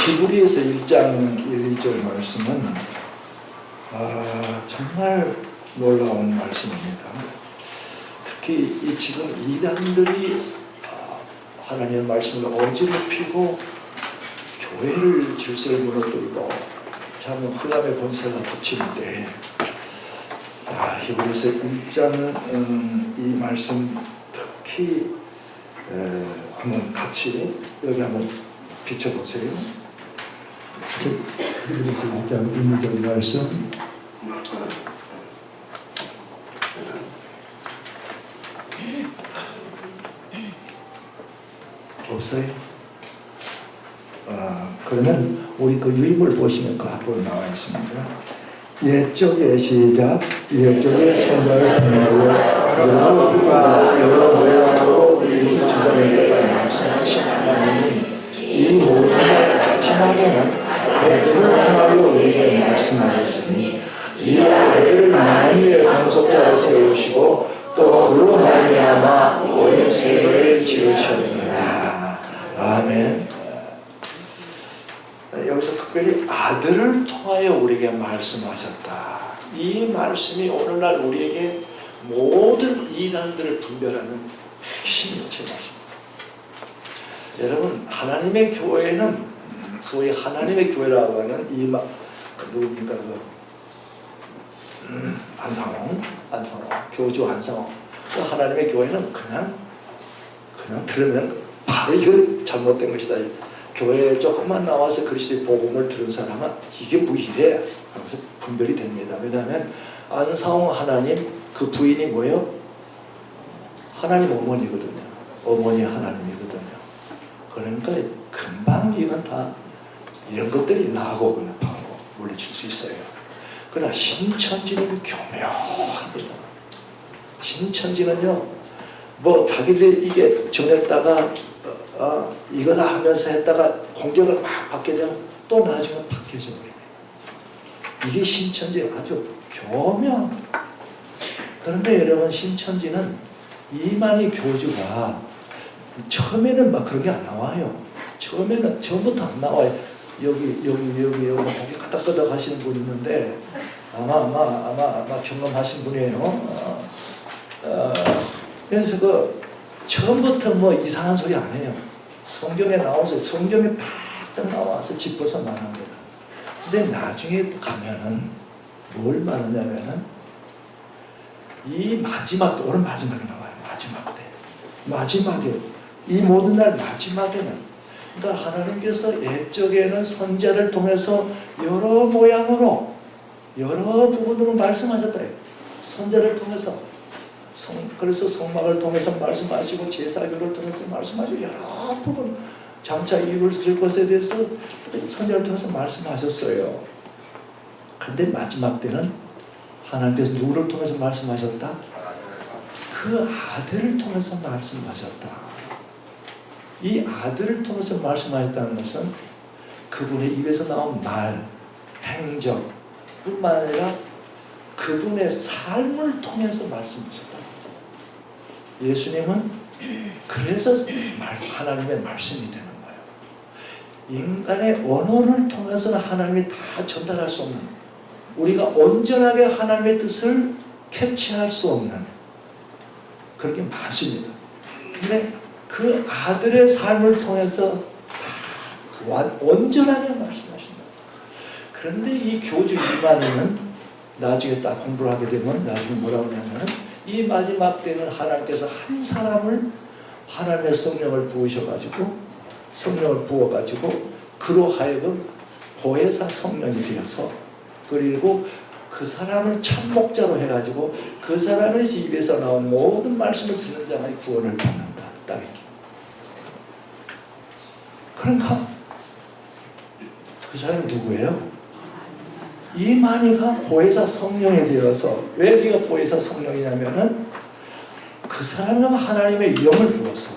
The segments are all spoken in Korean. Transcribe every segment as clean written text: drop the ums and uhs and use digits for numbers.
히브리서 1장 1, 2절 말씀은 정말 놀라운 말씀입니다. 특히 이 지금 이단들이 하나님의 말씀을 어지럽히고 교회를 질서를 무너뜨리고 참 흑암의 권세가 덮칠 때 히브리서 1장은 이 말씀 특히 한번 같이 여기 한번 비춰보세요. 히브리서 1장 1, 2절 말씀 없어요? 그러면 우리 그 유입을 보시면 그 앞으로 나와 있습니다. 옛적의 시작, 옛적의 선자를 통하여 여러 모양으로 우리 조상에게 말씀하신 하나님이 이 모든 마지막에는 아들을 통하여 우리에게 말씀하셨으니 이 아들을 만유의 상속자로 세우시고 또 그로 말미암아 온 세계를 지으셨느니라. 아멘. 여기서 특별히 아들을 통하여 우리에게 말씀하셨다. 이 말씀이 오늘날 우리에게 모든 이단들을 분별하는 핵심 요체 말씀입니다. 여러분, 하나님의 교회는 소위 하나님의 교회라고 하는 누굽니까? 안상홍, 교주 안상홍. 하나님의 교회는 그냥 들으면 바로 이건 잘못된 것이다. 교회에 조금만 나와서 그리스도의 복음을 들은 사람은 이게 무의래 하면서 분별이 됩니다. 왜냐하면 안상홍 하나님 그 부인이 뭐예요? 하나님 어머니거든요. 어머니 하나님이거든요. 그러니까 금방 이건 다 이런 것들이 나하고 그냥 바로 물리칠 수 있어요. 그러나 신천지는 교묘합니다. 신천지는요, 뭐 자기들이 이게 정했다가 이거다 하면서 했다가 공격을 막 받게 되면 또 나중에 바뀌어져 버립니다. 이게 신천지가 아주 교묘합니다. 그런데 여러분, 신천지는 이만희 교주가 처음에는 막 그런 게 안 나와요. 처음부터 안 나와요. 여기 고개 끄덕끄덕 하시는 분 있는데 아마 경험하신 분이에요. 그래서 그 처음부터 뭐 이상한 소리 안 해요. 성경에 나와서 성경에 딱 나와서 짚어서 말합니다. 근데 나중에 가면은 뭘 말하냐면은 이 마지막 때, 오늘 마지막에 나와요. 마지막에 이 모든 날 마지막에는, 그러니까 하나님께서 옛적에는 선지자를 통해서 여러 모양으로 여러 부분으로 말씀하셨다. 선지자를 통해서 그래서 성막을 통해서 말씀하시고 제사교를 통해서 말씀하시고 여러 부분 장차 이룰 것에 대해서 선지자를 통해서 말씀하셨어요. 그런데 마지막 때는 하나님께서 누구를 통해서 말씀하셨다? 그 아들을 통해서 말씀하셨다. 이 아들을 통해서 말씀하셨다는 것은 그분의 입에서 나온 말, 행적 뿐만 아니라 그분의 삶을 통해서 말씀하셨다. 예수님은 그래서 하나님의 말씀이 되는 거예요. 인간의 언어를 통해서는 하나님이 다 전달할 수 없는, 우리가 온전하게 하나님의 뜻을 캐치할 수 없는 그런 게 많습니다. 근데 그 아들의 삶을 통해서 다 온전하게 말씀하신다. 그런데 이 교주 이만희는 나중에 딱 공부를 하게 되면 나중에 뭐라고 하냐면 이 마지막 때는 하나님께서 한 사람을 하나님의 성령을 부으셔가지고 성령을 부어가지고 그로 하여금 보혜사 성령이 되어서 그리고 그 사람을 참목자로 해가지고 그 사람의 입에서 나온 모든 말씀을 듣는 자가 구원을 받는다. 딱 이렇게. 그러니까 그 사람이 누구예요? 이만희가 보혜사 성령이 되어서, 왜 네가 보혜사 성령이냐면은 그 사람은 하나님의 영을 부어서,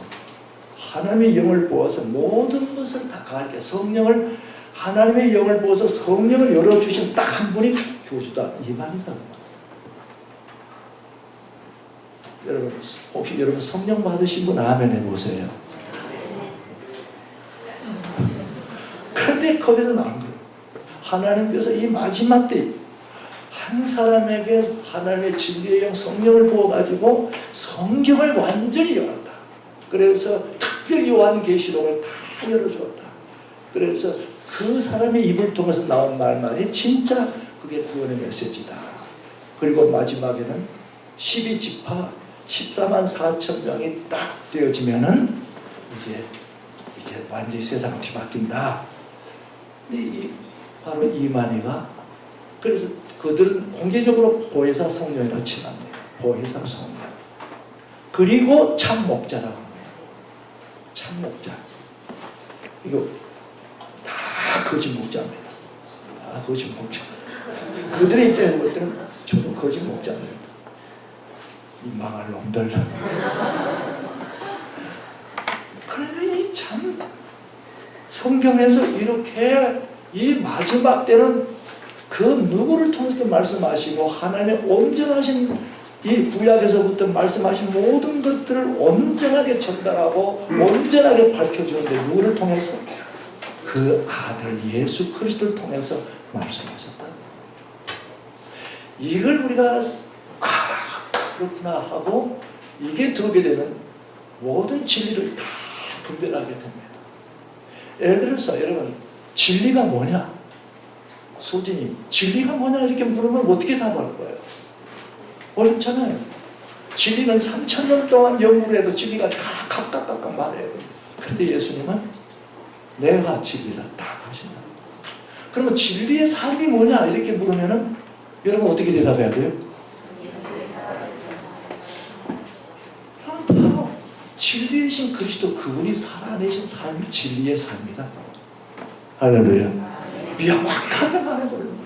하나님의 영을 부어서 모든 것을 다 가르쳐, 성령을, 하나님의 영을 부어서 성령을 열어주신 딱 한 분이 교주다. 이만희다. 여러분, 혹시 여러분 성령 받으신 분 아멘 해보세요. 그런데 거기서 나온 거예요. 하나님께서 이 마지막 때 한 사람에게 하나님의 진리의 영 성령을 부어가지고 성경을 완전히 열었다. 그래서 특별히 요한계시록을 다 열어주었다. 그래서 그 사람의 입을 통해서 나온 말만이 진짜 그게 구원의 메시지다. 그리고 마지막에는 12지파 14만 4천 명이 딱 되어지면은 이제 완전히 세상이 뒤바뀐다. 근데 바로 이만희가 그래서 그들은 공개적으로 보혜사 성령이라고 칭합니다. 보혜사 성령. 그리고 참 목자라고 합니다. 참 목자. 이거 다 거짓 목자입니다. 다 거짓 목자. 그들의 입장에서 볼 때는 저도 거짓 목자입니다. 이 망할 놈들. 그런데 참 성경에서 이렇게 이 마지막 때는 그 누구를 통해서 말씀하시고 하나님의 온전하신 이 구약에서부터 말씀하신 모든 것들을 온전하게 전달하고 온전하게 밝혀주는데 누구를 통해서? 그 아들 예수 그리스도를 통해서 말씀하셨다. 이걸 우리가 그렇구나 하고 이게 들어오게 되면 모든 진리를 다 분별하게 됩니다. 예를 들어서 여러분 진리가 뭐냐? 소진이 진리가 뭐냐 이렇게 물으면 어떻게 답할 거예요? 어렵잖아요. 진리는 3000년 동안 연구를 해도 진리가 다 각각 말해요. 그런데 예수님은 내가 진리다 딱 하신다. 그러면 진리의 삶이 뭐냐 이렇게 물으면은 여러분 어떻게 대답해야 돼요? 바로 진리이신 그리스도 그분이 살아내신 삶이 진리의 삶이다. 할렐루야. 명확하게 말해버립니다.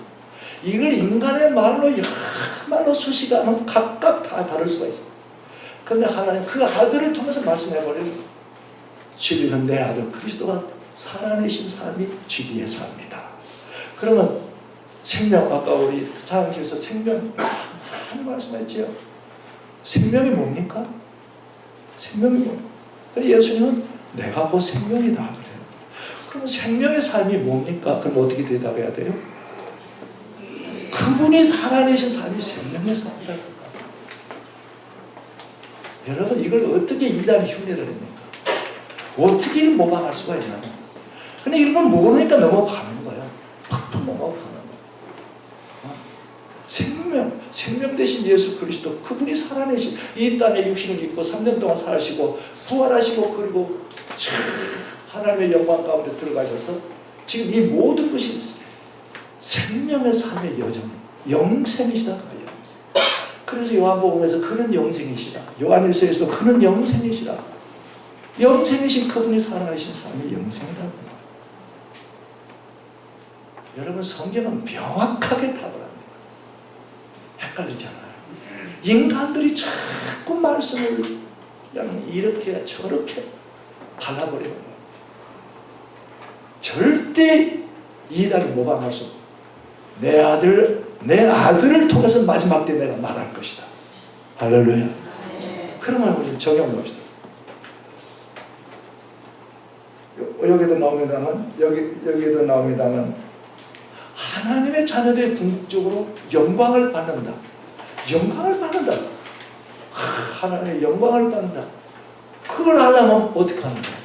이걸 인간의 말로 수시간은 각각 다 다를 수가 있습니다. 그런데 하나님 그 아들을 통해서 말씀해버려요. 진리는 내 아들 그리스도가 살아내신 삶이 진리의 삶이다. 그러면 생명, 아까 우리 찬양팀에서 생명 많이 말씀했지요. 생명이 뭡니까? 생명이 뭡니까? 예수님은 내가 곧 생명이다 그래요. 그럼 생명의 삶이 뭡니까? 그럼 어떻게 대답해야 돼요? 그분이 살아내신 삶이 생명의 삶이다. 여러분 이걸 어떻게 인간이 흉내를 냅니까? 어떻게 모방할 수가 있나? 근데 이런 걸 모르니까 넘어가는 거야. 팍팍 넘어가는 거야. 생명 대신 예수 그리스도 그분이 살아내신 이 땅에 육신을 입고 3년 동안 사시고 부활하시고 그리고 하나님의 영광 가운데 들어가셔서 지금 이 모든 것이 생명의 삶의 여정, 영생이시다. 그래서 요한복음에서 그는 영생이시다. 요한일서에서도 그는 영생이시다. 영생이신 그분이 살아내신 삶이 영생이다. 여러분 성경은 명확하게 답을 합니다. 헷갈리잖아요. 인간들이 자꾸 말씀을 그냥 이렇게 저렇게 갈라버리는 거예요. 절대 이단이 모방할 수 없고 내 아들을 통해서 마지막 때 내가 말할 것이다. 할렐루야. 그러면 우리 적용합시다. 여기도 나옵니다만 하나님의 자녀들이 궁극적으로 영광을 받는다. 하나님의 영광을 받는다. 그걸 하려면 어떻게 하는 거야?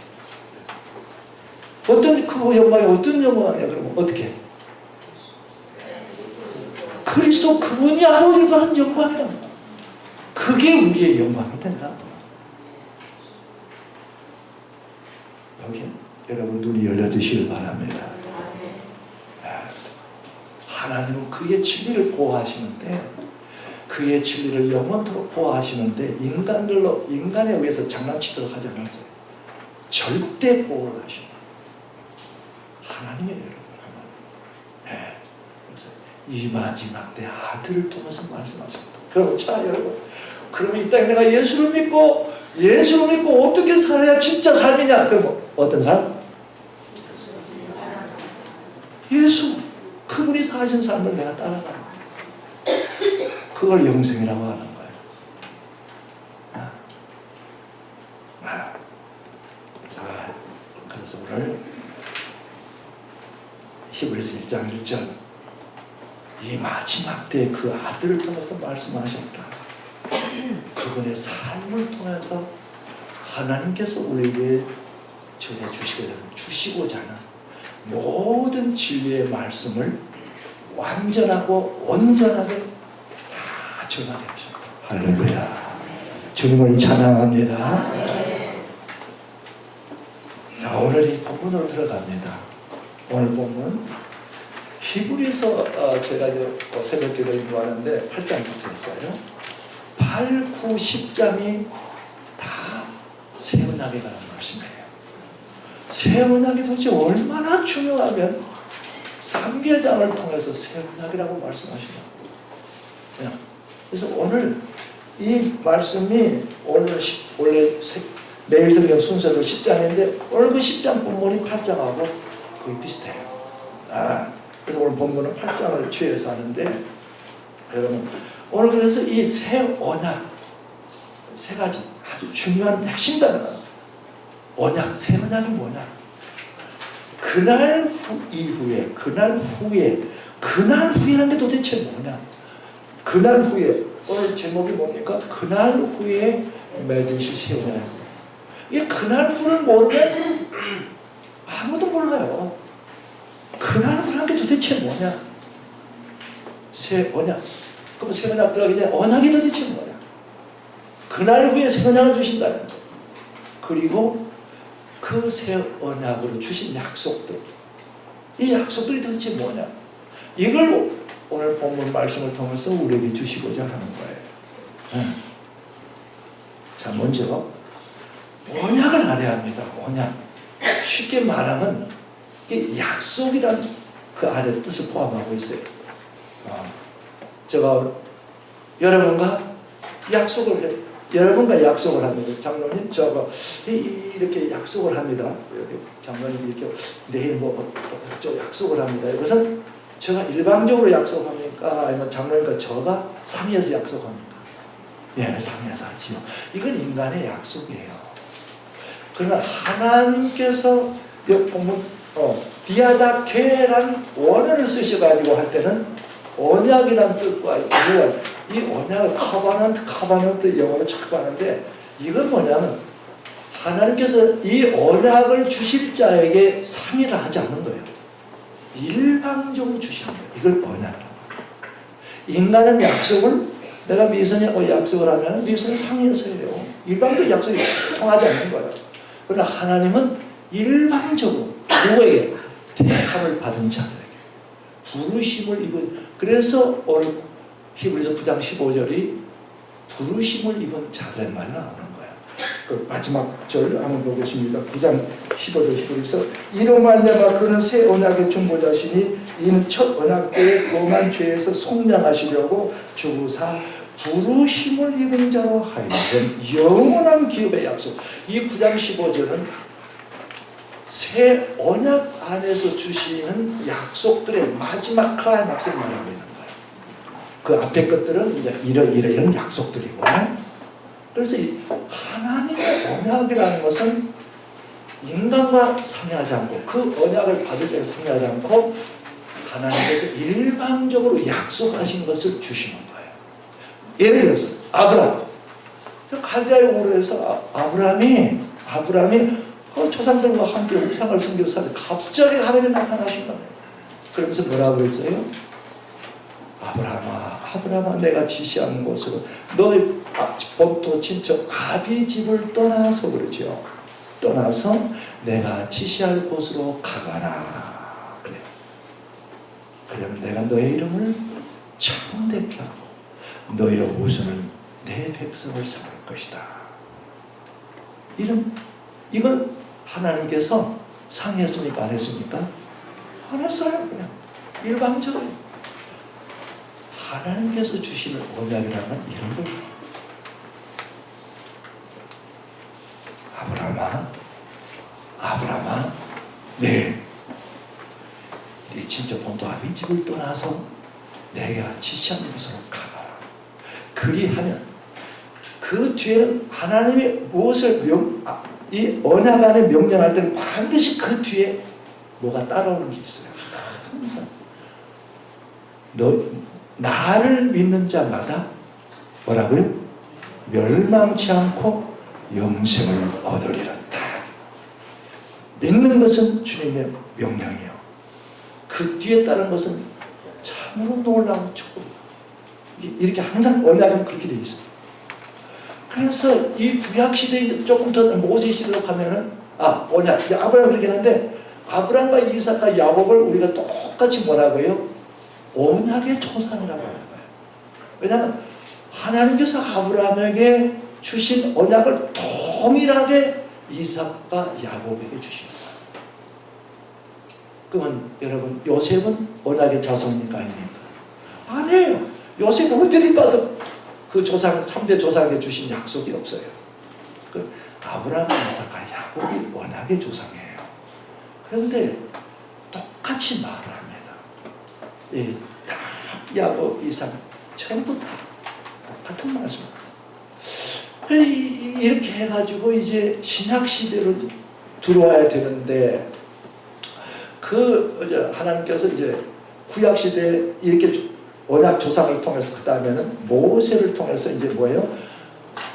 그 영광이 어떤 영광이냐? 그러면 어떻게? 그리스도 그분이 아버지가 한 영광이다. 그게 우리의 영광이 된다. 여기 여러분 눈이 열려주시길 바랍니다. 하나님은 그의 진리를 보호하시는데 그의 진리를 영원토록 보호하시는데 인간에 의해서 장난치도록 하지 않았어요. 절대 보호를 하시고 하나님의 여러분 하나님. 그래서 이 마지막 때 아들을 통해서 말씀하셨다. 그럼 자 여러분 그러면 이 땅에 내가 예수를 믿고 어떻게 살아야 진짜 삶이냐? 그럼 어떤 삶? 예수 그분이 사신 삶을 내가 따라가는 그걸 영생이라고 하는 거예요. 자, 그래서 오늘 히브리서 1장 1절 이 마지막 때 그 아들을 통해서 말씀하셨다. 그분의 삶을 통해서 하나님께서 우리에게 주시고자 하는 모든 진리의 말씀을 완전하고 온전하게 다 전하게 하셨다. 할렐루야. 주님을 찬양합니다. 자, 오늘 이 본문으로 들어갑니다. 오늘 본문 히브리서 제가 새벽기도 인도하는데 8장부터 했어요. 8, 9, 10장이 다 새 언약에 관한 말씀이에요. 새 언약이 도대체 얼마나 중요하면 3계장을 통해서 새 언약이라고 말씀하시냐고. 그래서 오늘 이 말씀이 원래 매일 성경 순서로 10장인데 오늘 그 10장 본문이 8장하고 거의 비슷해요. 그래서 오늘 본문은 8장을 취해서 하는데 여러분 오늘 그래서 이 새 언약 세 가지 아주 중요한 핵심 단어가 언약, 새 언약이 뭐냐? 그날 후에라는 게 도대체 뭐냐? 그날 후에 오늘 제목이 뭡니까? 그날 후에 맺으실 새 언약. 이 그날 후를 모르면 아무도 몰라요. 그날 후라는 게 도대체 뭐냐? 새 언약. 그럼 새 언약 들어가기 전에 언약이 도대체 뭐냐? 그날 후에 새 언약을 주신다는 거. 그리고 그 새 언약으로 주신 약속들. 이 약속들이 도대체 뭐냐? 이걸 오늘 본문 말씀을 통해서 우리에게 주시고자 하는 거예요. 자, 먼저 언약을 알아야 합니다. 언약. 쉽게 말하면 이게 약속이란 그 안에 뜻을 포함하고 있어요. 제가 여러분과 약속을 합니다. 장로님, 저가 이렇게 약속을 합니다. 장로님 이렇게 내일 저 약속을 합니다. 이것은 제가 일방적으로 약속합니까? 아니면 장로님과 저가 상의해서 약속합니까? 예, 상의해서 하지요. 이건 인간의 약속이에요. 그러나 하나님께서 보면 디아다케란 원어를 쓰셔가지고 할 때는 언약이란 뜻과 이 언약을 카바넌트 영어로 자꾸 하는데 이건 뭐냐면 하나님께서 이 언약을 주실 자에게 상의를 하지 않는 거예요. 일방적으로 주시는 거예요. 이걸 언약이라고 합니다. 인간은 약속을 내가 미선이 약속을 하면 미선이 상의해서 해요. 일방적 약속이 통하지 않는 거예요. 그러나 하나님은 일방적으로 누구에게? 택함을 받은 자들에게 부르심을 입은, 그래서 오늘 히브리서 9장 15절이 부르심을 입은 자들의 말이 나오는 거예요. 그 마지막 절 한번 보겠습니다. 9장 15절 히브리서 이로 말미암아 그는 새 언약의 중보자시니 이는 첫 언약 때의 범한 죄에서 속량하시려고 주사 부르심을 입은 자로 하여금 영원한 기업의 약속. 이 9장 15절은 새 언약 안에서 주시는 약속들의 마지막 클라이막스를 말하고 있는 거예요. 그 앞에 것들은 이제 이런 약속들이고, 그래서 이 하나님의 언약이라는 것은 인간과 상의하지 않고 그 언약을 받을 때 상의하지 않고 하나님께서 일방적으로 약속하신 것을 주시는 거예요. 예를 들어서 아브라함, 갈대아용으로 해서 아브라함이 조상들과 함께 우상을 섬기고 사는데 갑자기 하나님이 나타나신 거예요. 그러면서 뭐라고 그랬어요? 아브라함아, 내가 지시한 곳으로 너의 본토 친척 아비 집을 떠나서 그러죠. 떠나서 내가 지시할 곳으로 가거라. 그래요. 그러면 내가 너의 이름을 창대케 하고 너의 후손을 내 백성을 삼을 것이다. 이건 하나님께서 상의했습니까? 안 했습니까? 안 했어요. 그냥 일방적으로 하나님께서 주시는 언약이라면 이런 거예요. 아브라함아, 네 친척 본토 아비 집을 떠나서 내가 지시한 곳으로 가거라. 그리하면 그 뒤에는 하나님이 무엇을 이 언약 안에 명령할 때는 반드시 그 뒤에 뭐가 따라오는 게 있어요. 항상 나를 믿는 자마다 뭐라고요? 멸망치 않고 영생을 얻으리라. 믿는 것은 주님의 명령이에요. 그 뒤에 따른 것은 참으로 놀라운 축복. 이렇게 항상 언약은 그렇게 되어 있어요. 그래서 이 구약 시대에 조금 더 모세 시대로 가면은 언약. 아브라함 그렇게 하는데 아브라함과 이삭과 야곱을 우리가 똑같이 뭐라고요? 언약의 조상이라고 하는 거예요. 왜냐하면 하나님께서 아브라함에게 주신 언약을 동일하게 이삭과 야곱에게 주신 거예요. 그러면 여러분 요셉은 언약의 자손입니까 아닙니까? 아니에요. 요셉은 어디를 봐도 그 조상 3대 조상에게 주신 약속이 없어요. 그 아브라함, 이삭과 야곱이 언약의 조상이에요. 그런데 똑같이 말을 합니다. 다 야곱, 이삭 전부 다 똑같은 말씀입니다. 이렇게 해가지고 이제 신약 시대로 들어와야 되는데 하나님께서 이제 구약 시대에 이렇게 언약 조상을 통해서 그 다음에는 모세를 통해서 이제 뭐예요?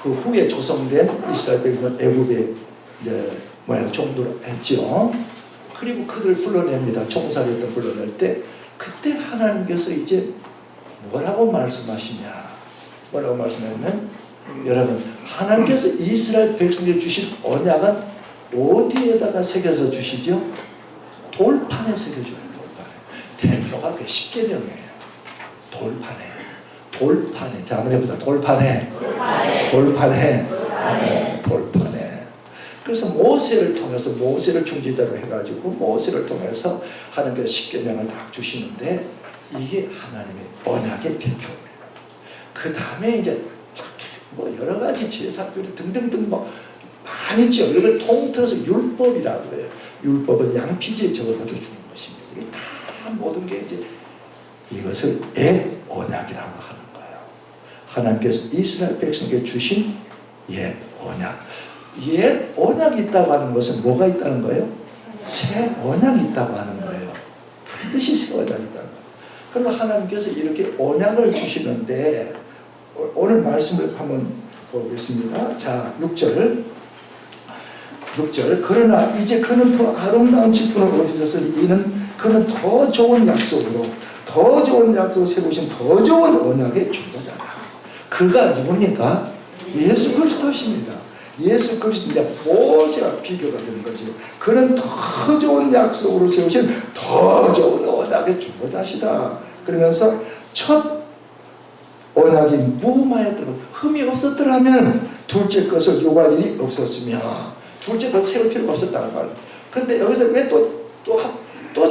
그 후에 조성된 이스라엘 백성은 애굽에 이제 종도를 했죠. 그리고 그들을 불러냅니다. 총살이었던 불러낼 때 그때 하나님께서 이제 뭐라고 말씀하시냐? 뭐라고 말씀하냐면 여러분 하나님께서 이스라엘 백성에게 주신 언약은 어디에다가 새겨서 주시죠? 돌판에 새겨줘요. 돌판에. 대표가 그 십계명이에요. 돌판에. 자, 한번 해보자. 돌판에. 그래서 모세를 통해서 모세를 중지자로 해가지고 모세를 통해서 하나님께서 십계명을 딱 주시는데 이게 하나님의 언약의 대표입니다. 그 다음에 이제 뭐 여러 가지 제사들이 등등등 뭐 많이 있죠. 이걸 통틀어서 율법이라고 해요. 율법은 양피지에 적어가지고 주는 것입니다. 이게 다 모든 게 이제 이것을 옛 언약이라고 하는 거예요. 하나님께서 이스라엘 백성에게 주신 옛 언약. 옛 언약이 있다고 하는 것은 뭐가 있다는 거예요? 새 언약이 있다고 하는 거예요. 반드시 새 언약이 있다는 거예요. 그러면 하나님께서 이렇게 언약을 주시는데 오늘 말씀을 한번 보겠습니다. 자, 6절. 그러나 이제 그는 더 아름다운 직분을 얻으셔서 그는 더 좋은 약속으로 더 좋은 약속을 세우신 더 좋은 언약의 중보자다. 그가 누굽니까? 예수 그리스도십니다. 예수 그리스도 모세와 비교가 되는 거죠. 그는 더 좋은 약속으로 세우신 더 좋은 언약의 중보자시다. 그러면서 첫 언약이 무마했더라도 흠이 없었더라면 둘째 것을 요구할 일이 없었으며 둘째 것을 세울 필요가 없었다는 말이에요. 그런데 여기서 왜 또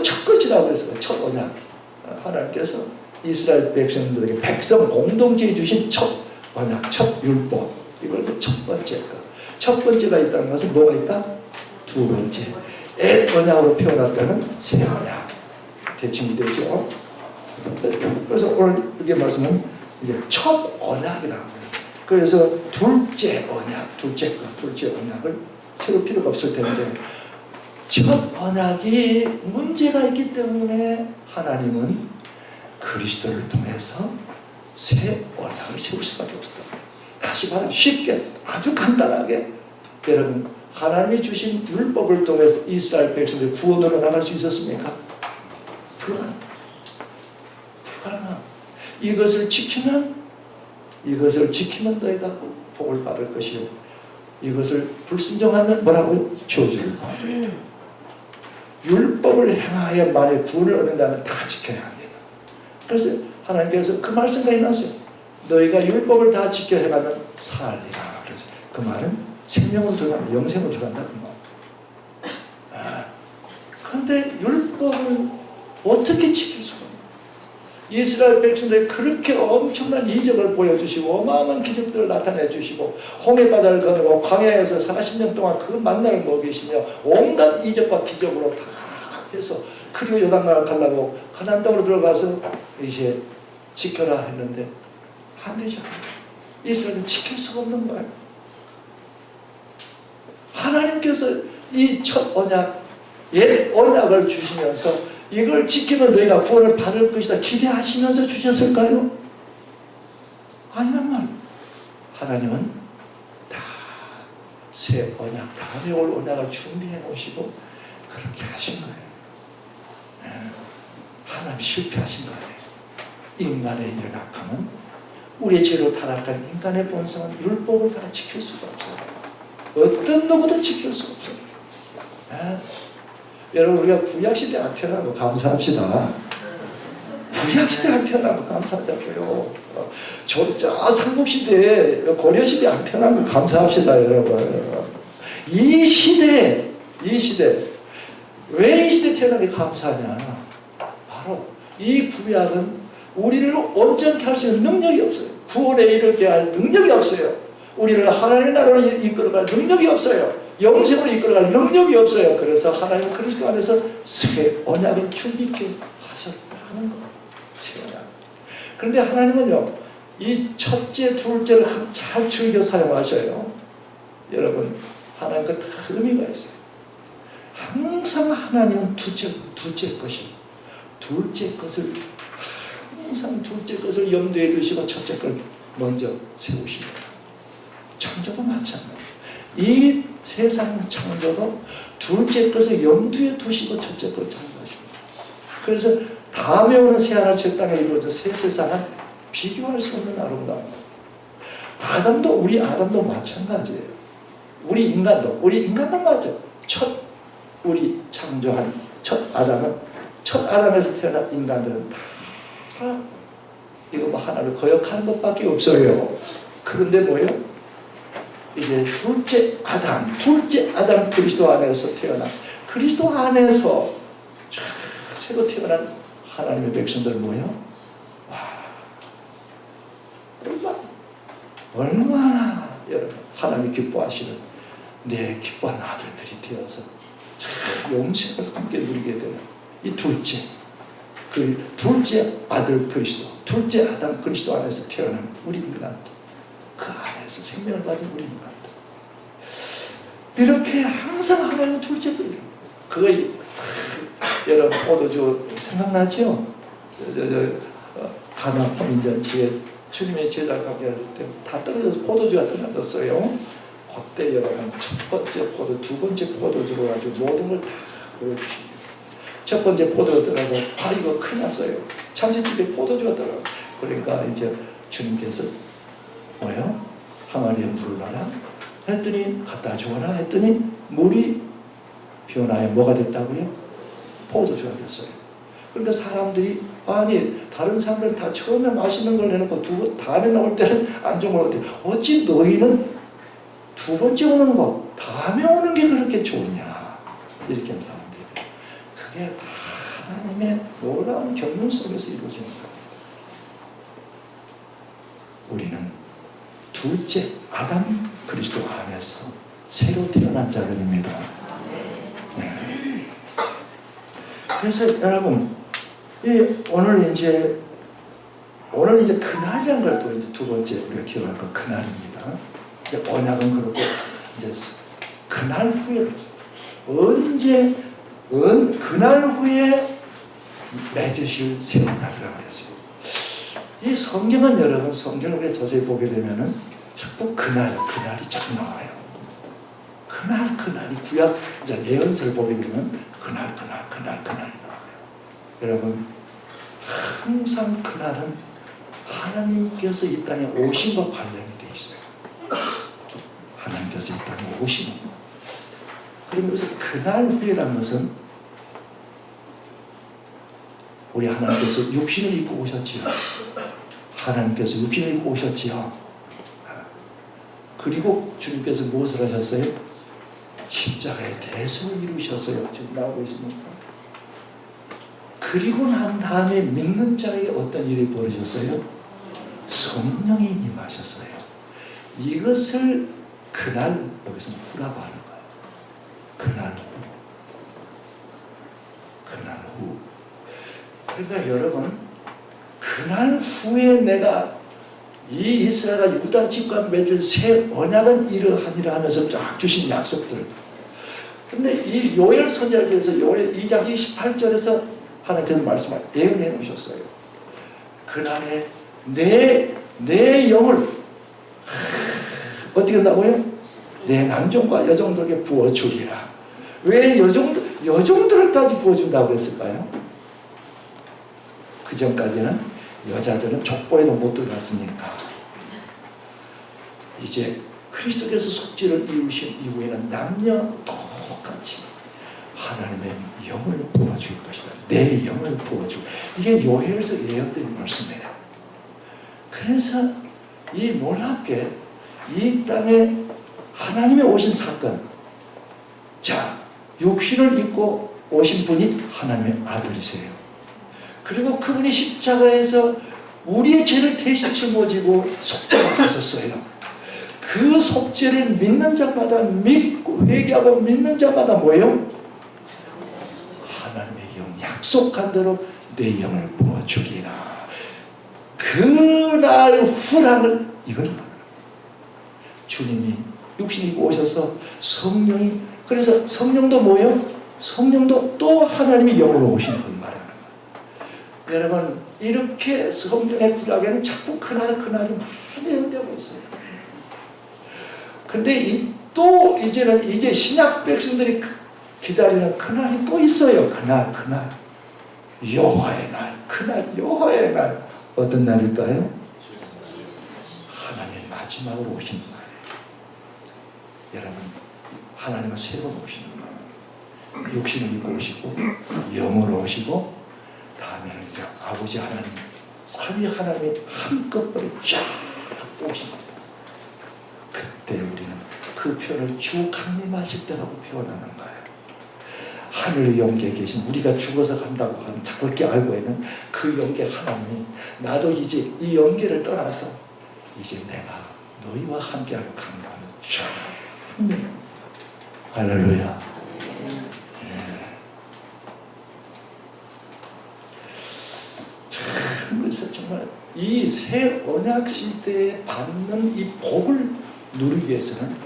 첫 것이라고 했어요? 첫 언약. 하나님께서 이스라엘 백성들에게 백성 공동체에 주신 첫 언약, 첫 율법. 이걸 첫 번째 것. 첫 번째가 있다는 것은 뭐가 있다? 두 번째. 옛 언약으로 표현했다는 새 언약. 대칭이 되죠. 그래서 오늘 이게 말씀은 이제 첫 언약이라고 해요. 그래서 둘째 언약을 세울 필요가 없을 텐데 첫 언약이 문제가 있기 때문에 하나님은 그리스도를 통해서 새 언약을 세울 수밖에 없었다. 다시 말하면 쉽게 아주 간단하게 여러분 하나님이 주신 율법을 통해서 이스라엘 백성들이 구원으로 나갈 수 있었습니까? 불가능. 이것을 지키면 너희가 복을 받을 것이요 이것을 불순종하면 뭐라고요? 저주를 받아요. 율법을 행하여 만약 구원을 얻는다면 다 지켜야 합니다. 그래서 하나님께서 그 말씀과 해놨어요. 너희가 율법을 다 지켜 행하면 살리라. 그래서 그 말은 생명을 들어간다, 영생을 들어간다 그 말. 그런데 율법을 어떻게 지킬 수가 없나요? 이스라엘 백성들이 그렇게 엄청난 이적을 보여주시고 어마어마한 기적들을 나타내 주시고 홍해바다를 건너고 광야에서 40년 동안 그 만나를 먹이시며 온갖 이적과 기적으로 다 해서 그리고 요단강을 가려고 가나안 땅으로 들어가서 이제 지켜라 했는데 안 되죠. 이스라엘은 지킬 수가 없는 거예요. 하나님께서 이 첫 언약, 옛 언약을 주시면서 이걸 지키면 너희가 구원을 받을 것이다 기대하시면서 주셨을까요? 아니란 말이에요. 하나님은 다 새 언약, 다음에 올 언약을 준비해 놓으시고 그렇게 하신 거예요. 하나님 실패하신 거예요. 인간의 연약함은, 우리의 죄로 타락한 인간의 본성은 율법을 다 지킬 수가 없어요. 어떤 누구도 지킬 수 없어요. 여러분, 우리가 구약시대 안 태어난 거 감사합시다. 구약시대 안 태어난 거 감사하자고요. 저 삼국시대, 고려시대 안 태어난 거 감사합시다, 여러분. 이 시대, 왜 이 시대 태어난 게 감사하냐? 바로 이 구약은 우리를 온전케 할 수 있는 능력이 없어요. 구원에 이르게 할 능력이 없어요. 우리를 하나님의 나라로 이끌어갈 능력이 없어요. 영생으로 이끌어갈 능력이 없어요. 그래서 하나님 그리스도 안에서 새 언약을 준비케 하셨다는 거예요. 새 언약. 그런데 하나님은요, 이 첫째, 둘째를 잘 즐겨 사용하셔요. 여러분, 하나님 그 의미가 있어요. 항상 하나님은 둘째 것이, 둘째 것을 항상 둘째 것을 염두에 두시고 첫째 걸 먼저 세우십니다. 창조도 마찬가지예요. 이 세상 창조도 둘째 것을 염두에 두시고 첫째 걸 창조하십니다. 그래서 다음에 오는 새하늘 새 땅에 이루어져 새 세상은 비교할 수 없는 아름다움입니다. 우리 아담도 마찬가지예요. 우리 인간도 맞아. 우리 창조한 첫 아담에서 태어난 인간들은 다 이거 뭐 하나를 거역하는 것밖에 없어요. 그런데 뭐요? 이제 둘째 아담 그리스도 안에서 태어난, 그리스도 안에서 새로 태어난 하나님의 백성들 뭐요? 얼마나 여러분 하나님이 기뻐하시는 내 기뻐하는 아들들이 되어서 영생을 함께 누리게 되는 이 둘째 아들 그리스도, 둘째 아담 그리스도 안에서 태어난 우리 인간, 그 안에서 생명을 받은 우리 인간, 이렇게 항상 하나님은 둘째들이에요. 그거 여러분 포도주 생각나죠? 가나 혼인잔치에 주님의 제자가 함께 할 때 다 떨어져서 포도주가 떨어졌어요. 그때 여러분 첫 번째 포도, 두 번째 포도주로 가지고 모든 걸 다 보여주시고, 첫 번째 포도가 들어가서 이거 큰일 났어요. 잔치집에 포도주가 들어가. 그러니까 이제 주님께서 뭐요? 항아리에 물을 넣어라 했더니, 갖다 주어라 했더니 물이 변화해 뭐가 됐다고요? 포도주가 됐어요. 그러니까 사람들이 다른 사람들은 다 처음에 맛있는 걸 내놓고 다음에 나올 때는 안 좋은 걸 먹는데 어찌 너희는 두 번째 오는 거, 다음에 오는 게 그렇게 좋냐, 이렇게 하는 사람들이. 그게 다 하나님의 놀라운 경륜 속에서 이루어지는 겁니다. 우리는 둘째 아담 그리스도 안에서 새로 태어난 자들입니다. 네. 그래서 여러분, 오늘 이제 그날이라는 걸 또 이제 두 번째 우리가 기억할 거, 그날입니다. 언약은 그렇고 이제 그날 후에 그날 후에 맺으실 새 언약이라고 그랬어요. 이 성경은 여러분, 성경을 우리가 자세히 보게 되면은 자꾸 그날이 자꾸 나와요. 그날이 구약 이제 예언서를 보게 되면 그날이 나와요. 여러분, 항상 그날은 하나님께서 이 땅에 오심과 관련이 되어 있어요. 하나님께서 이 땅에 오시는 것. 그러면서 그날 후에라는 것은 우리 하나님께서 육신을 입고 오셨지요. 하나님께서 육신을 입고 오셨지요. 그리고 주님께서 무엇을 하셨어요? 십자가의 대속을 이루셨어요. 지금 나오고 있습니까? 그리고 난 다음에 믿는 자에게 어떤 일이 벌어졌어요? 성령이 임하셨어요. 이것을 그날, 여기서는 후라고 하는 거예요. 그날 후. 그러니까 여러분, 그날 후에 내가 이 이스라엘과 유다 집과 맺을 새 언약은 이러하니라 하면서 쫙 주신 약속들. 근데 이 요엘 선지자에서 요엘 2장 28절에서 하나님께서 말씀을 예언해 놓으셨어요. 그날에 내 영을 어떻게 한다고요? 내 남종과 여종들에게 부어주리라. 왜 여종들까지 부어준다고 그랬을까요? 그 전까지는 여자들은 족보에도 못 들어갔으니까. 이제 그리스도께서 속죄를 이루신 이후에는 남녀 똑같이 하나님의 영을 부어줄 것이다. 내 영을 부어주. 이게 요엘서 예언된 말씀이에요. 그래서 이 놀랍게 이 땅에 하나님의 오신 사건, 자, 육신을 입고 오신 분이 하나님의 아들이세요. 그리고 그분이 십자가에서 우리의 죄를 대신 짊어지고 속죄를 하셨어요. 그 속죄를 믿는 자마다 믿고 회개하고 믿는 자마다 뭐예요? 하나님의 영, 약속한 대로 내 영을 부어주리라. 그날 후락을 이걸 말하는 거예요. 주님이 육신이 입고 오셔서 성령이, 그래서 성령도 뭐예요? 성령도 또 하나님의 영으로 오신 걸 말하는 거예요. 여러분, 이렇게 성령의 구약에는 자꾸 그날이 많이 연대하고 있어요. 근데 또 이제 신약 백성들이 기다리는 그날이 또 있어요. 그날 여호와의 날, 그날 여호와의 날. 어떤 날일까요? 하나님의 마지막으로 오시는 날이에요. 여러분, 하나님은 세 번 오시는 날. 육신을 입고 오시고 영으로 오시고 다음에는 이제 아버지 하나님, 삼위 하나님이 한꺼번에 쫙 오십니다. 그때 우리는 그 표현을 주 강림하실 때라고 표현하는 거예요. 하늘 영계에 계신 우리가 죽어서 간다고 하는 그렇게 알고 있는 그 영계 하나님이 나도 이제 이 영계를 떠나서 이제 내가 너희와 함께하러 간다면 쫙 할렐루야. 그래서 정말 이 새 언약 시대에 받는 이 복을 누리기 위해서는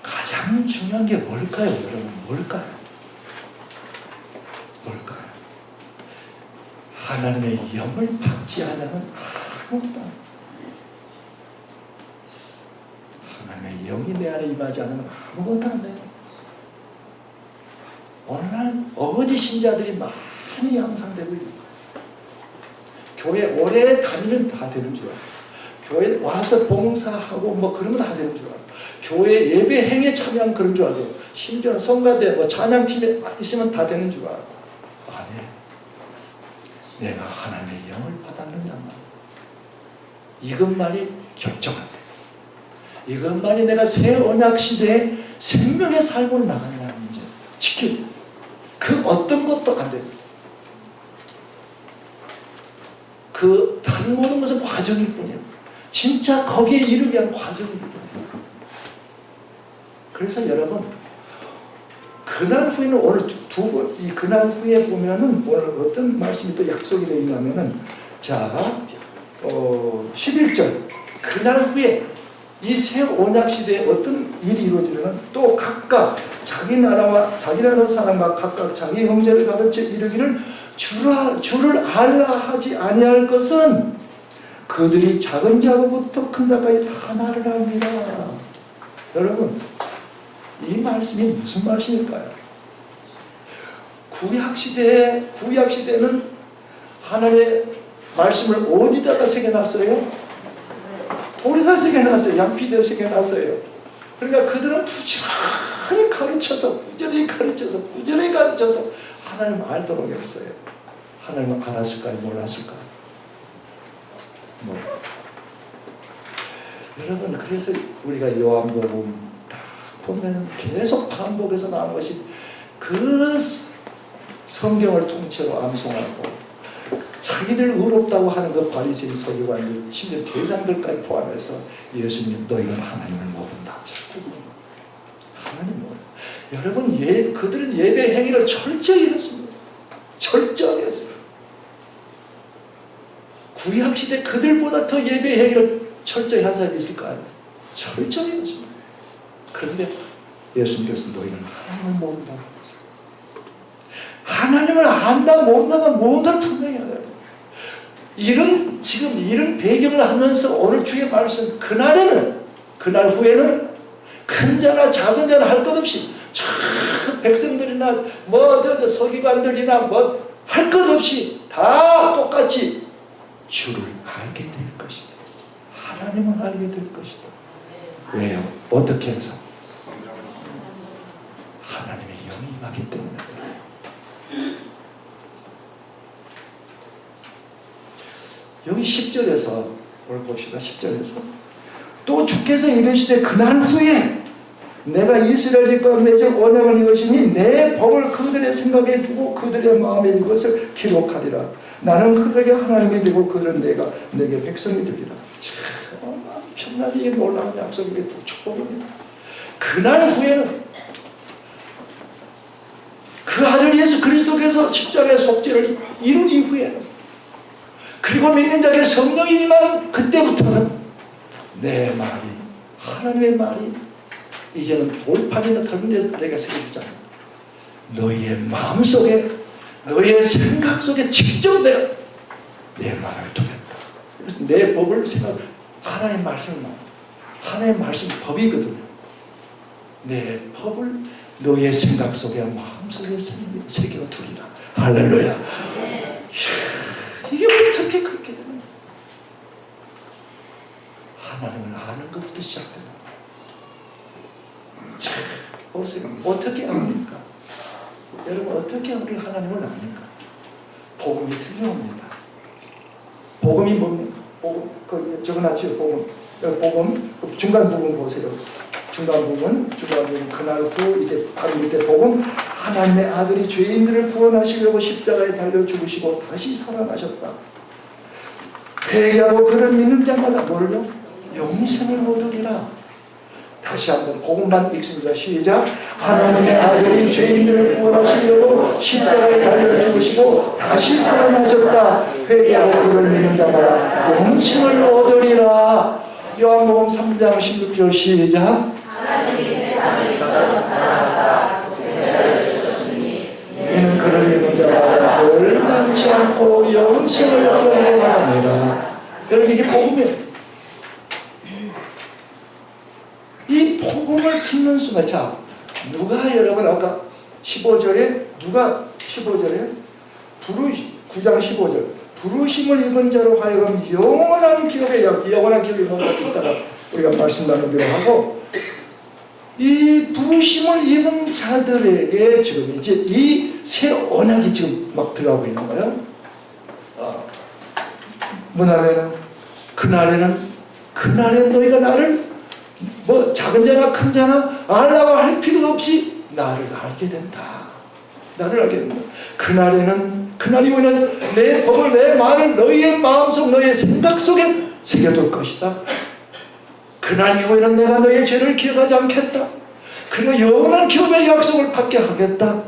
가장 중요한 게 뭘까요, 여러분? 뭘까요? 하나님의 영을 받지 않으면 아무것도 안 돼요. 하나님의 영이 내 안에 임하지 않으면 아무것도 안 돼요. 오늘날 어거지 신자들이 많이 양상되고 있는 거예요. 교회 오래 다니면 다 되는 줄 알아요. 교회 와서 봉사하고 뭐 그러면 다 되는 줄 알아요. 교회 예배 행에 참여하면 그런 줄 알아요. 심지어 성가대 뭐 찬양팀에 있으면 다 되는 줄 알아요. 아니에요. 내가 하나님의 영을 받았느냐 말이에요. 이것만이 결정한다. 이것만이 내가 새 언약 시대에 생명의 삶으로 나가느냐는 문제. 지켜야 돼요. 그 어떤 것도 안 됩니다. 그 다른 모든 것은 과정일 뿐이에요. 진짜 거기에 이르기 위한 과정입니다. 그래서 여러분, 그날 후에는 오늘 이 그날 후에 보면은 오늘 어떤 말씀이 또 약속이 되어 있냐면은, 자, 11절. 그날 후에 이 새 언약 시대에 어떤 일이 이루어지면 또 각각 자기 나라 사람과 각각 자기 형제를 가르쳐 이르기를 주를 알라 하지 아니할 것은 그들이 작은 자부터 큰 자까지 다 나를 압니다. 여러분, 이 말씀이 무슨 말씀일까요? 구약 시대에는 하나님의 말씀을 어디다가 새겨놨어요? 돌에다 새겨놨어요. 양피대에 새겨놨어요. 그러니까 그들은 부지런히 가르쳐서 하나님을 알도록 했어요. 하나님은 알았을까요? 몰랐을까요? 여러분, 그래서 우리가 요한복음 다 보면 계속 반복해서 나온 것이 그 성경을 통째로 암송하고 자기들 의롭다고 하는 그 바리새인 서기관들, 심지어 대상들까지 포함해서 예수님 너희는 하나님을 모른다. 하나님 모른다. 여러분, 그들은 예배 행위를 철저히 했습니다. 철저히 했어요. 구약시대 그들보다 더 예배 행위를 철저히 한 사람이 있을까요? 철저히 했습니다. 그런데 예수님께서 너희는 하나님을 모른다. 하나님을 안다 못한다가 뭔가 분명히 해야 돼. 지금 이런 배경을 하면서 오늘 주의 말씀, 그날 후에는 큰 자나 작은 자나 할 것 없이 저 백성들이나 서기관들이나 할 것 없이 다 똑같이 주를 알게 될 것이다. 하나님을 알게 될 것이다. 왜요? 어떻게 해서? 하나님의 영이 임하기 때문에. 여기 10절에서 오늘 봅시다. 10절에서 또 주께서 이르시되 그날 후에 내가 이스라엘 집과 맺을 언약을 이것이니 내 법을 그들의 생각에 두고 그들의 마음에 이것을 기록하리라. 나는 그들에게 하나님이 되고 그들은 내게 백성이 되리라. 참 엄청나게 놀라운 약속이고 축복입니다. 그날 후에는 그 아들 예수 그리스도께서 십자가의 속죄를 이룬 이후에는, 그리고 믿는 자에게 성령이 임한 그때부터는 내 말이, 하나님의 말이 이제는 돌판이나 다른 데서 내가 새겨주잖아. 너희의 마음속에, 너희의 생각 속에 직접 내가 내 말을 두겠다. 그래서 내 법을 하나님의 말씀을, 하나님의 말씀 법이거든요. 내 법을 너희의 생각 속에, 마음속에 새겨두리라. 할렐루야. 이게 어떻게 그렇게 되는 거야? 하나님을 아는 것부터 시작됩니다. 자, 보세요. 어떻게 압니까? 여러분, 어떻게 우리 하나님을 압니까? 복음이 들려옵니다. 복음이 뭡니까? 복음, 적어놨죠, 복음. 복음, 중간 부분 보세요. 중간 부분 그날 후 이제 바로 밑에 복음, 하나님의 아들이 죄인들을 구원하시려고 십자가에 달려 죽으시고 다시 살아나셨다. 회개하고 그를 믿는 자마다 뭘로? 영생을 얻으리라. 다시 한번 복음만 읽습니다. 시작. 하나님의 아들이 죄인들을 구원하시려고 십자가에 달려 죽으시고 다시 살아나셨다. 회개하고 그를 믿는 자마다 영생을 얻으리라. 요한복음 3장 16절 시작. 이는 그를 믿는 자마다 멸망치 않고 영생을 얻게 하리라. 여러분, 이게 복음이에요. 이 복음을 듣는 순간, 자, 누가 여러분 아까 15절에 9장 15절 부르심을 입은 자로 하여금 영원한 기업에, 영원한 기업이 뭔가 있다가 우리가 말씀 나누기로 하고, 이 부르심을 입은 자들에게 지금 이제 이 새 언약이 지금 막 들어가고 있는 거예요. 그날에 너희가 나를 작은 자나 큰 자나 알라고 할 필요 없이 나를 알게 된다. 나를 알게 된다. 그날 이후에는 내 법을, 내 말을 너희의 마음속, 너희의 생각 속에 새겨둘 것이다. 그날 이후에는 내가 너희의 죄를 기억하지 않겠다. 그리고 영원한 기업의 약속을 받게 하겠다.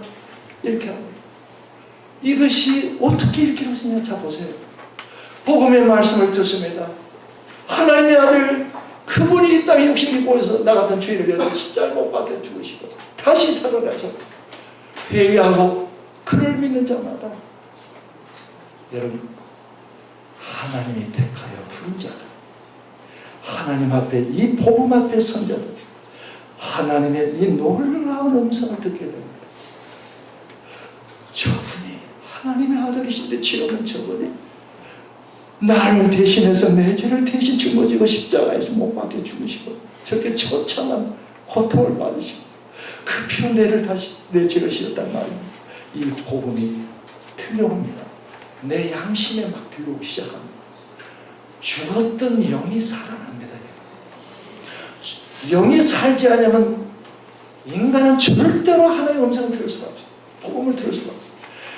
이렇게 하고, 이것이 어떻게 이렇게 이루어지냐. 자, 보세요. 복음의 말씀을 듣습니다. 하나님의 아들, 그분이 이 땅에 육신을 입고 해서 나 같은 죄인을 위해서 십자가에 못 박혀 죽으시고 다시 살아나셔. 회개하고 그를 믿는 자마다, 여러분, 하나님이 택하여 부른 자들, 하나님 앞에, 이 복음 앞에 선 자들, 하나님의 이 놀라운 음성을 듣게 됩니다. 저분이 하나님의 아들이신데 지금은 저분이 나를 대신해서 내 죄를 대신 짊어지고 십자가에서 못 박혀 죽으시고 저렇게 처참한 고통을 받으시고 그 피로 내 죄를 씻었단 말입니다. 이 복음이 들려옵니다. 내 양심에 막 들려오기 시작합니다. 죽었던 영이 살아납니다. 영이 살지 않으면 인간은 절대로 하나님의 음성을 들을 수가 없어요. 복음을 들을 수가 없어요.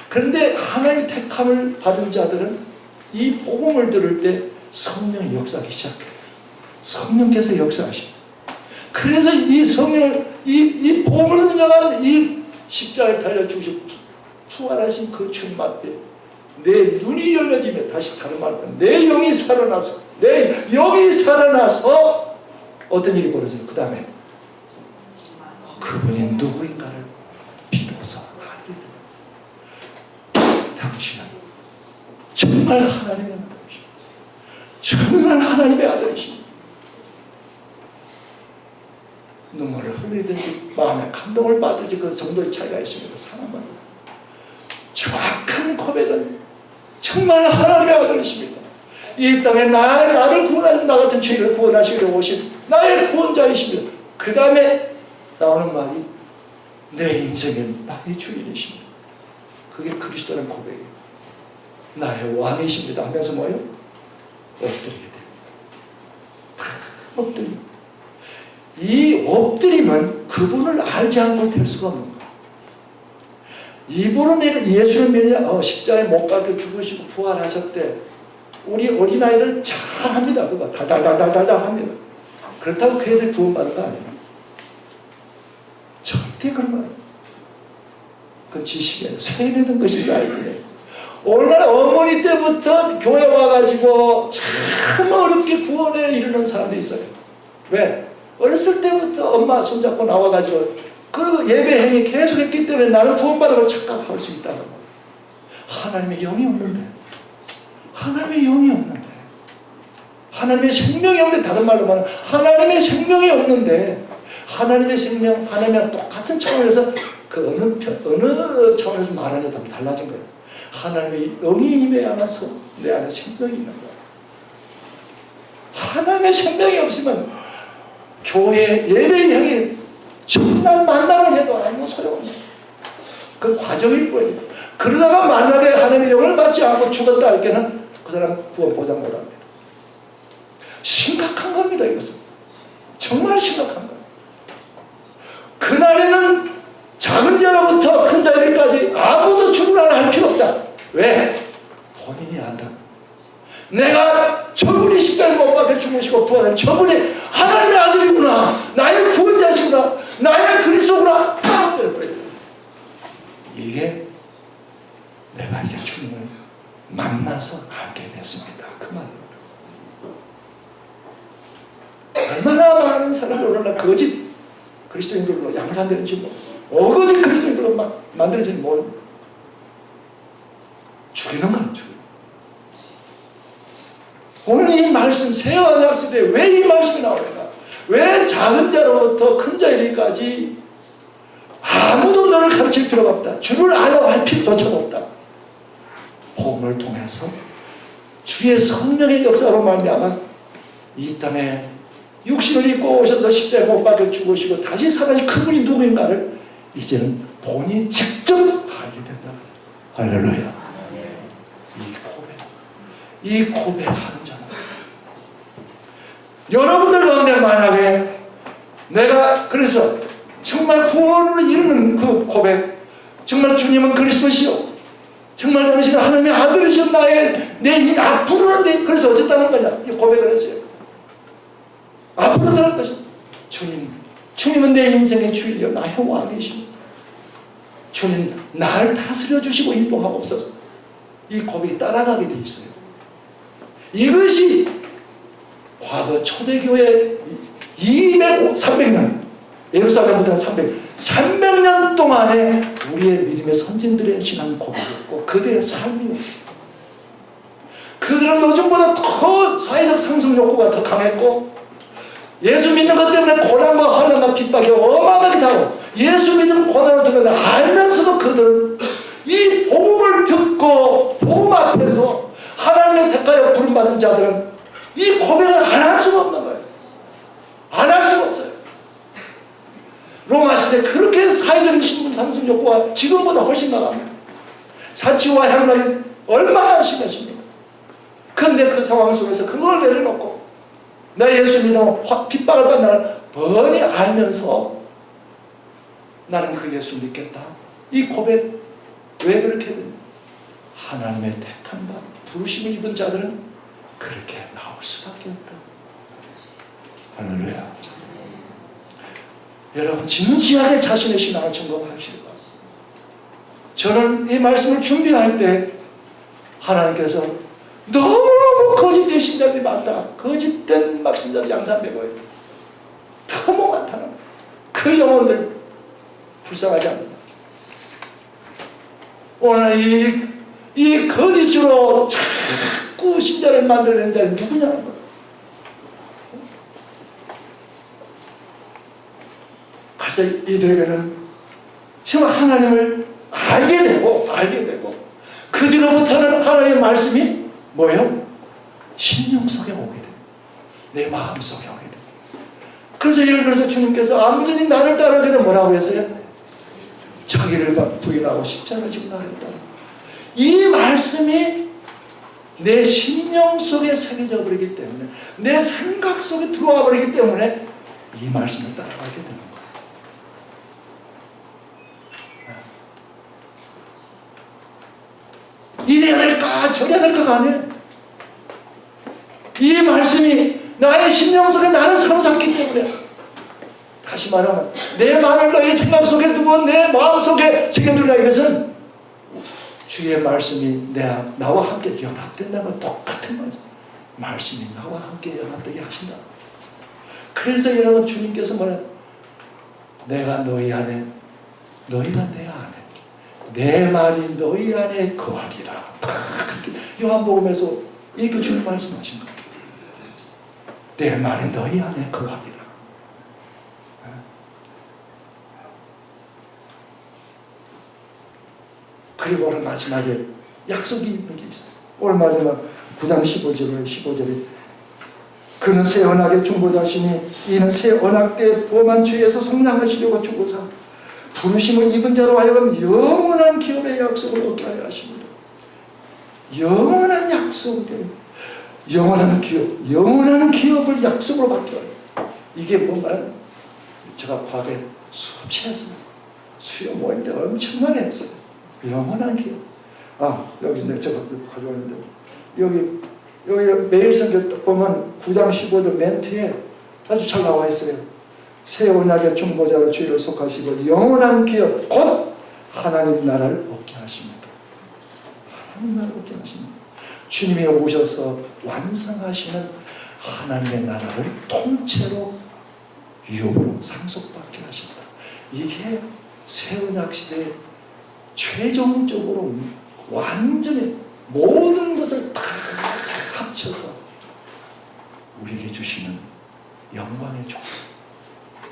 그런데 하나님의 택함을 받은 자들은 이 복음을 들을 때 성령이 역사하기 시작해요. 성령께서 역사하십니다. 그래서 이 성령을, 이 복음을 인정한 이 십자가에 달려 죽으시고 부활하신 그 주님 앞에 내 눈이 열려지면, 다시 다른 말로 내 영이 살아나서, 어떤 일이 벌어져요? 그 다음에 그분이 누구인가를 비로소 알게 됩니다. 당신은 정말 하나님의 아들이십니다. 정말 하나님의 아들이십니다. 눈물을 흘리든지 마음에 감동을 받든지 그 정도의 차이가 있습니다. 사람은 정확한 고백은 정말 하나님의 아들이십니다. 이 땅에 나를 구원하신 나 같은 죄를 구원하시려 오신 나의 구원자이십니다. 그 다음에 나오는 말이 내 인생의 나의 주인이십니다. 그게 그리스도라는 고백이에요. 나의 왕이십니다 하면서 뭐예요? 엎드리게 됩니다. 엎드립니다. 이 엎드림은 그분을 알지 않고 될 수가 없는 거예요. 이분은 예수를 믿냐 십자가에 못 박혀 죽으시고 부활하셨대. 우리 어린아이들 잘합니다. 그거 달달달달달 합니다. 그렇다고 그 애들 구원받은 거 아니에요. 절대 그런 거 아니에요. 그건 지식이에요. 세뇌된 것이 사이트예요. 오늘날 어머니 때부터 교회 와가지고 참 어렵게 구원에 이르는 사람도 있어요. 왜? 어렸을 때부터 엄마 손잡고 나와가지고 그 예배 행위 계속 했기 때문에 나는 구원받으라고 착각할 수 있다는 거예요. 하나님의 영이 없는데, 하나님의 영이 없는데, 하나님의 생명이 없는데, 다른 말로 말하면 하나님의 생명이 없는데, 하나님의 생명, 하나님이랑 똑같은 차원에서 그 어느 차원에서 말하냐도 달라진 거예요. 하나님의 영이 임해야만서 내 안에 생명이 있는 거예요. 하나님의 생명이 없으면 교회 예배 향이 정말 만남을 해도 아무 소용없어요. 그 과정일 뿐이에요. 그러다가 만약에 하나님의 영을 받지 않고 죽었다 할 때는 그 사람 구원 보장 못합니다. 심각한 겁니다. 이것은 정말 심각한 거예요. 그날에는 작은 자로부터 큰 자에게까지 아무도 죽으라 할 필요 없다. 왜? 본인이 안다. 내가 저분이 십자가에 못 박혀 죽으시고 부활한 저분이 하나님의 아들이구나, 나의 구원자시구나, 나의 그리스도구나, 팍 때려버려요. 이게 내가 이제 주님을 만나서 알게 됐습니다. 그 말이에요. 얼마나 많은 사람들 오늘날 거짓 그리스도인들로 양산되는지 어거짓 그리스도인들로 만들어지는 죽이는 거예요. 죽이는. 오늘 이 말씀 세워나갈 때 왜 이 말씀이 나오는가? 왜 작은 자로부터 큰 자에게까지 아무도 너를 가르칠 필요가 없다. 주를 알아야 할 필요조차 없다. 복음을 통해서 주의 성령의 역사로 말미암아 이 땅에 육신을 입고 오셔서 십자가에 못 박혀 죽으시고 다시 살아나신 그분이 누구인가를 이제는 본인이 직접 알게 된다. 할렐루야. 이 고백하는 자는 여러분들 가운데 만약에 내가 그래서 정말 구원을 이루는 그 고백, 정말 주님은 그리스도시요, 정말 당신은 하나님의 아들이시오, 내 앞으로는 그래서 어쨌다는 거냐, 이 고백을 했어요. 앞으로 살 것이 주님은 내 인생의 주인이요 나의 왕이십니다. 주님 날 다스려 주시고 인도하옵소서. 이 고백이 따라가게 돼 있어요. 이것이 과거 초대교회 300년 예루살렘부터 300년 동안에 우리의 믿음의 선진들의 신앙 고백이었고 그들의 삶이었어요. 그들은 요즘보다 더 사회적 상승 욕구가 더 강했고 예수 믿는 것 때문에 고난과 환난과 핍박이 어마어마하게 다고 예수 믿는 고난을 듣는 알면서도 그들은 이 복음을 듣고 복음 앞에서 하나님의 택하여 부름받은 자들은 이 고백을 안 할 수가 없는 거예요. 안 할 수가 없어요. 로마 시대 그렇게 사회적인 신분 상승 욕구가 지금보다 훨씬 나갑니다. 사치와 향락이 얼마나 심했습니까? 그런데 그 상황 속에서 그걸 내려놓고 나 예수 믿어 핍박을 받는 뻔히 알면서 나는 그 예수 믿겠다. 이 고백 왜 그렇게 됩니까? 하나님의 택한 바 부르심을 입은 자들은 그렇게 나올 수밖에 없다. 할렐루야. 여러분 진지하게 자신의 신앙을 점검하시기 바랍니다. 저는 이 말씀을 준비할 때 하나님께서 너무 거짓된 신자들이 많다. 거짓된 막 신자들 양산되고 너무 많다는 그 영혼들 불쌍하지 않는다. 오늘 이 이 거짓으로 자꾸 신자를 만들어낸 자는 누구냐는 거예요. 그래서 이들에게는 정말 하나님을 알게 되고 그 뒤로부터는 하나님의 말씀이 뭐예요? 심령 속에 오게 돼요. 내 마음 속에 오게 돼요. 그래서 예를 들어서 주님께서 아무든지 나를 따르게 되면 뭐라고 했어요? 자기를 부인하고 십자가를 지고 나를 따라. 이 말씀이 내 심령 속에 새겨져 버리기 때문에, 내 생각 속에 들어와 버리기 때문에 이 말씀을 따라가게 되는 거예요. 이래야 될까 저래야 될까가 아니에요. 이 말씀이 나의 심령 속에 나를 사로잡기 때문에, 다시 말하면 내 마음을 너의 생각 속에 두고 내 마음 속에 새겨두라. 이것은 주의 말씀이 나와 함께 연합된다는 건 똑같은 거죠. 말씀이 나와 함께 연합되게 하신다. 그래서 여러분, 주님께서 뭐냐, 내가 너희 안에, 너희가 내 안에, 내 말이 너희 안에 거하리라. 요한복음에서 이렇게 주님 말씀하신 거예요. 내 말이 너희 안에 거하리라. 그리고 오늘 마지막에 약속이 있는 게 있어요. 오늘 마지막 9장 15절에 그는 새 언약의 중보자시니 이는 새 언약 때 범한 죄에서 속량하시려고 중보사 부르심을 입은 자로 하여금 영원한 기업의 약속을 얻게 하려 하십니다. 영원한 약속을, 영원한 기업을 약속으로 받게 하려. 이게 뭔가요? 제가 과거에 수없이 했습니다. 수요 모임 때 엄청나게 했어요. 영원한 기업. 여기 제가 가져왔는데, 여기 매일 성경 딱 보면 9장 15절 멘트에 아주 잘 나와 있어요. 새 언약의 중보자로 죄를 속하시고 영원한 기업, 곧 하나님 나라를 얻게 하십니다. 하나님 나라를 얻게 하십니다. 주님이 오셔서 완성하시는 하나님의 나라를 통째로 유업으로 상속받게 하신다. 이게 새 언약 시대에 최종적으로 완전히 모든 것을 다 합쳐서 우리에게 주시는 영광의 종,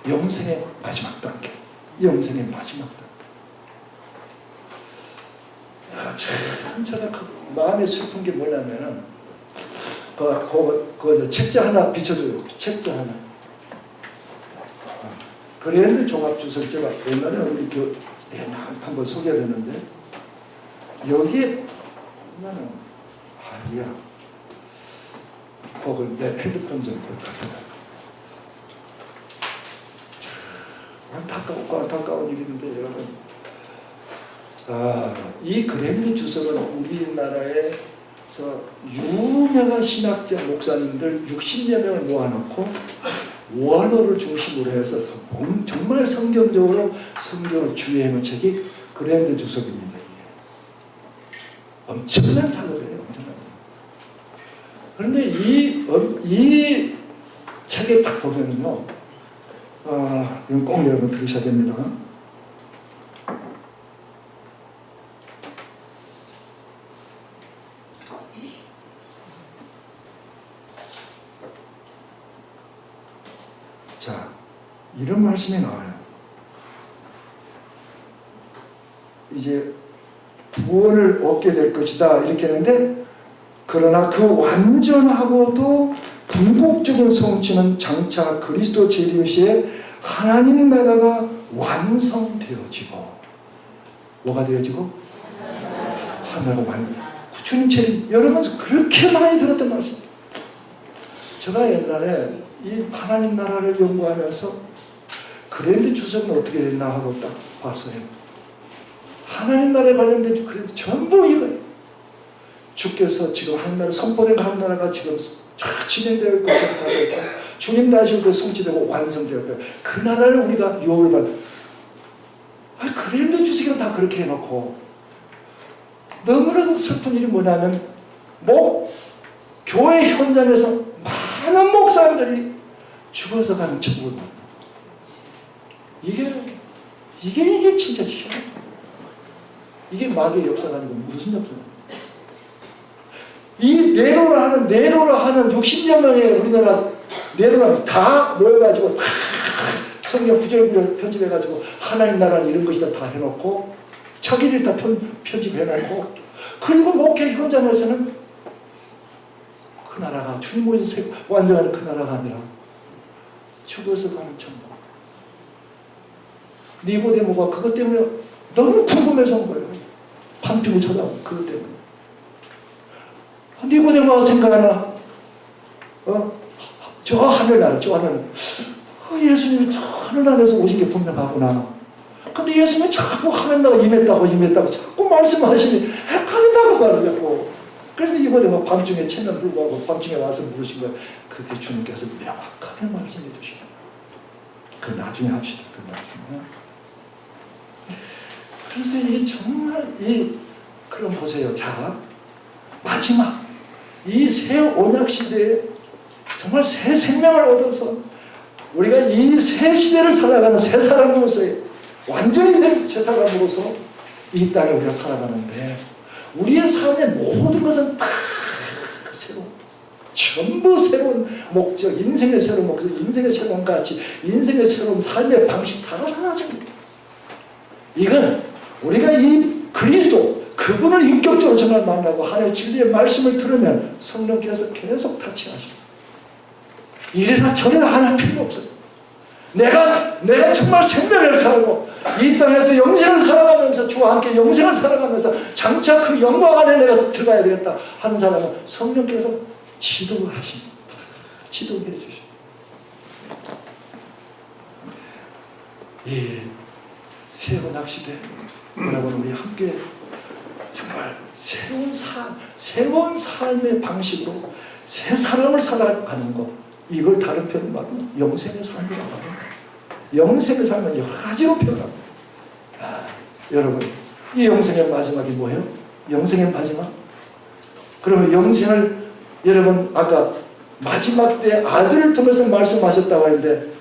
영생의 마지막 단계, 영생의 마지막 단계. 참 제가 마음에 슬픈 게 뭐냐면은 그 책자 하나 비춰줘요. 책자 하나. 그랜드 종합주석, 제가 옛날에 우리 한번 소개를 했는데, 여기에 나는 그걸 내 핸드폰 좀 가져가. 안타까운 일인데 여러분, 이 그랜드 주석은 우리나라에서 유명한 신학자 목사님들 60여 명을 모아놓고 원어를 중심으로 해서 정말 성경을 주의하는 책이 그랜드 주석입니다. 엄청난 작업이에요. 엄청난. 그런데 이 책에 딱 보면요, 이건 꼭 여러분 들으셔야 됩니다. 자, 이런 말씀이 나와요. 이제 구원을 얻게 될 것이다 이렇게 했는데, 그러나 그 완전하고도 궁극적인 성취는 장차 그리스도 재림 시에 하나님 나라가 완성되어지고, 뭐가 되어지고? 하나가 주님 재림. 여러분 그렇게 많이 들었던 말씀입니다. 제가 옛날에 이 하나님 나라를 연구하면서 그랜드 주석은 어떻게 됐나 하고 딱 봤어요. 하나님 나라에 관련된 그랜드 전부 이거예요. 주께서 지금 하나님 나라 선포된 하나님 나라가 지금 진행되어 있고, 주님 다시 올 때 성취되고 완성되어 있고, 그 나라를 우리가 유업을 받는. 그랜드 주석은 다 그렇게 해놓고, 너무나도 슬픈 일이 뭐냐면, 교회 현장에서 많은 목사님들이 죽어서 가는 천국을 만나. 이게 진짜 희한하죠. 이게 마귀의 역사가 아니고 무슨 역사냐? 이 네로라 하는 60여 명의 우리나라 네로라 다 모여가지고 다 성경 구절구절 편집해가지고 하나님 나라는 이런 것이다 다 해놓고 자기들이 다 편집해놓고 그리고 목회 현장에서는 그 나라가 주님께서 완성하는 그 나라가 아니라 죽어서 가는 천국. 니고데모가 그것 때문에 너무 궁금해서 온 거예요. 밤중에 쳐다보고 그것 때문에. 니고데모가 생각하나? 저 하늘나라, 저 하늘. 예수님이 저 하늘나라에서 오신 게 분명하구나. 근데 예수님이 자꾸 하늘나라 임했다고 자꾸 말씀하시니 헷갈린다고 말하냐고. 그래서 니고데모가 밤중에 채면 불구하고 밤중에 와서 물으신 거예요. 그때 주님께서 명확하게 말씀해 주시는 거예요. 그 나중에 합시다. 그 나중에. 그래서 이 정말 그럼 보세요. 자, 마지막 이 새 언약 시대에 정말 새 생명을 얻어서 우리가 이 새 시대를 살아가는 새 사람으로서 완전히 된 새 사람으로서 이 땅에 우리가 살아가는데 우리의 삶의 모든 것은 다 새로운 전부 새로운 목적, 인생의 새로운 목적, 인생의 새로운 가치, 인생의 새로운 삶의 방식 다 달라집니다. 이건 우리가 이 그리스도 그분을 인격적으로 정말 만나고 하나님의 진리의 말씀을 들으면 성령께서 계속 타치하십니다. 이래라 저래라 할 필요 없어요. 내가 정말 생명을 살고 이 땅에서 영생을 살아가면서 주와 함께 영생을 살아가면서 장차 그 영광 안에 내가 들어가야 되겠다 하는 사람은 성령께서 지도를 하십니다. 지도해 주십니다. 이 새 언약 시대 여러분 우리 함께 정말 새로운 삶의 방식으로 새 사람을 살아가는 것 이걸 다른 표현으로 말하면 영생의 삶이라고 합니다. 영생의 삶은 여러 가지로 표현합니다. 여러분 이 영생의 마지막이 뭐예요? 영생의 마지막? 그러면 영생을 여러분 아까 마지막 때 아들을 통해서 말씀하셨다고 했는데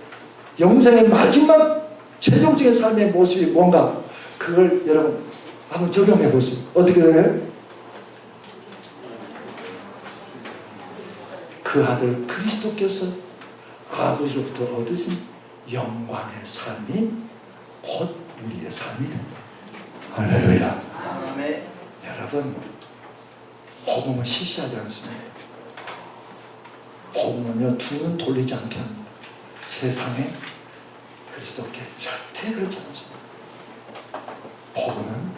영생의 마지막 최종적인 삶의 모습이 뭔가 그걸 여러분 한번 적용해 보세요. 어떻게 되나요? 그 아들 그리스도께서 아버지로부터 얻으신 영광의 삶이 곧 우리의 삶이 된다. 할렐루야. 아멘. 여러분 복음은 시시하지 않습니다. 복음은요 두 눈 돌리지 않게 합니다. 세상에 그리스도께 절대 그렇지 않습니다. 복음은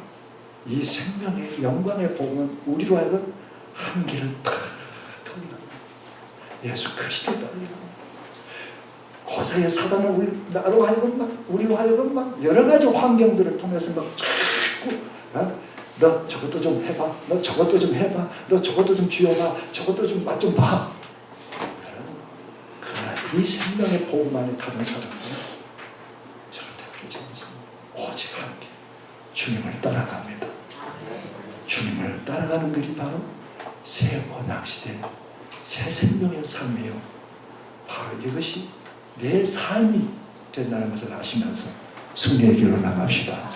이 생명의 영광의 복음은 우리로 하여금 한 길을 다 통일합니다. 예수 그리스도를 따르고 고사의 사단은 우리로 하여금 막 여러 가지 환경들을 통해서 막 자꾸 너 저것도 좀 해봐, 너 저것도 좀 해봐, 너 저것도 좀 쥐어봐, 저것도 좀 맛 좀 봐. 그러나 이 생명의 복음 안에 가는 사람은 절대 그렇지 않습니다. 오직 함께 주님을 따라갑니다. 주님을 따라가는 길이 바로 새 언약 시대, 새 생명의 삶이에요. 바로 이것이 내 삶이 된다는 것을 아시면서 승리의 길로 나갑시다.